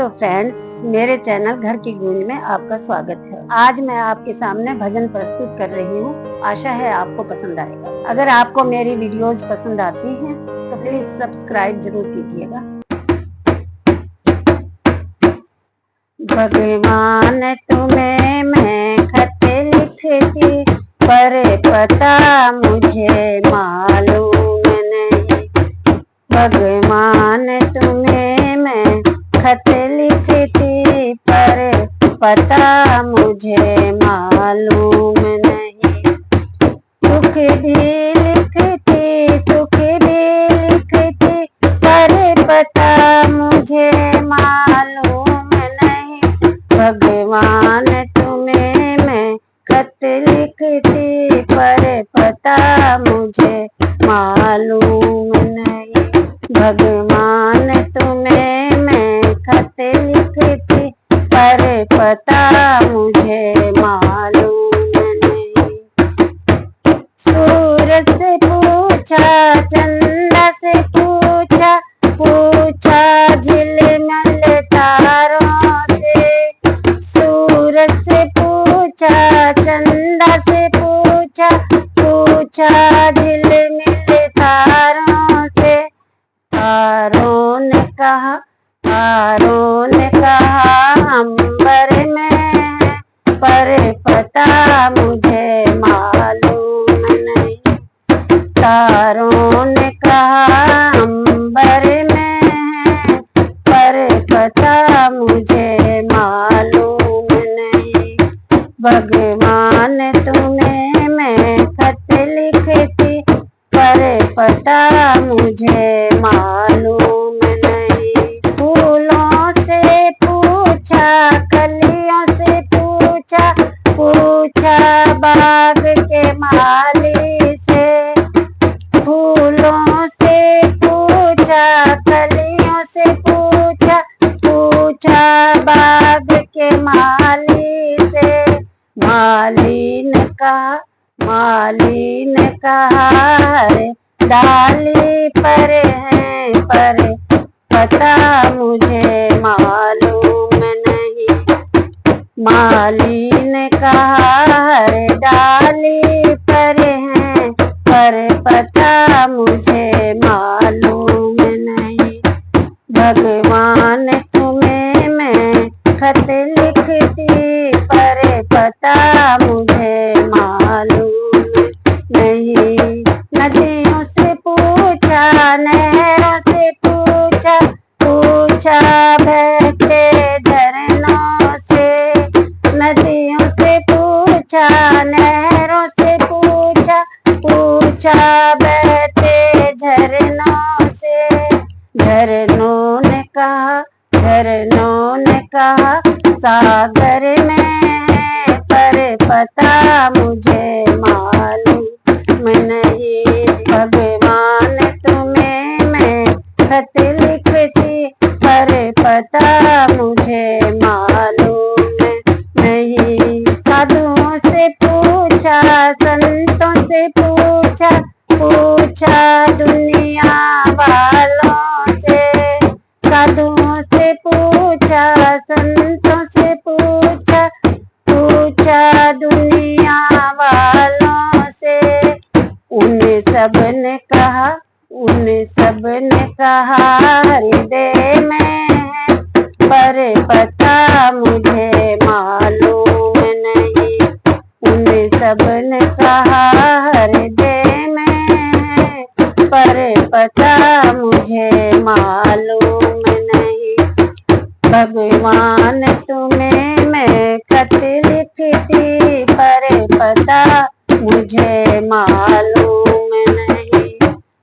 Hello friends, मेरे channel घर की गूंज में आपका स्वागत है। आज मैं आपके सामने भजन प्रस्तुत कर रही हूँ। आशा है आपको पसंद आएगा। अगर आपको मेरी वीडियोज पसंद आती हैं तो प्लीज सब्सक्राइब जरूर कीजिएगा। भगवान तुम्हें मैं खत लिखती, पर पता मुझे मालूम नहीं। भगवान तुम्हें मैं खत लिखती, पर पता मुझे मालूम नहीं। दुख भी लिखती, सुख भी लिखती, पर पता मुझे मालूम नहीं। भगवान तुम्हें मैं खत लिखती, पर पता मुझे मालूम नहीं। भगवान तुम्हें मैं खत लिखती, पर पता मुझे मालूम नहीं। सूरज से पूछा, चंदा से पूछा, पूछा झिलमिल तारों से। सूरज से पूछा, चंदा से पूछा, पूछा झिलमिल तारों से। तारों ने कहा, अंबर में है, पर पता मुझे मालूम नहीं। तारों ने कहा अंबर में है, पर पता मुझे मालूम नहीं। भगवान तुम्हें मैं खत लिखती, पर पता मुझे मालूम नहीं। फूलों से पूछा, कलियों से पूछा, पूछा बाग के माली से। फूलों से पूछा, कलियों से पूछा, पूछा बाग के माली से। माली ने कहा, डाली पर है, पर पता मुझे मालूम नहीं। माली ने कहा डाली पर है, पर पता मुझे मालूम नहीं। भगवान तुम्हें मैं खत लिखती, पर पता मुझे मालूम नहीं। नदियों से पूछा, नहरों से पूछा, पूछा बहते झरनों से। नदियों से पूछा, नहरों से पूछा, पूछा बहते झरनों से। झरनों ने कहा सागर में है, पर पता मुझे मालूम नहीं। भगवान तुम्हें मैं खत लिखती, पर पता मुझे मालूम नहीं। साधुओं से पूछा, संतों से पूछा, पूछा दुनिया वालों से। साधुओं से पूछा, संतों से पूछा, पूछा दुनिया वालों से। उन सब ने कहा हृदय में है, पर पता मुझे मालूम नहीं। उन सब ने कहा हृदय में है, पर पता मुझे मालूम नहीं। भगवान तुम्हें मैं खत लिखती, पर पता मुझे मालूम नहीं।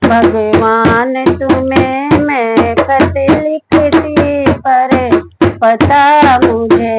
भगवान तुम्हें मैं खत लिखती, पर पता मुझे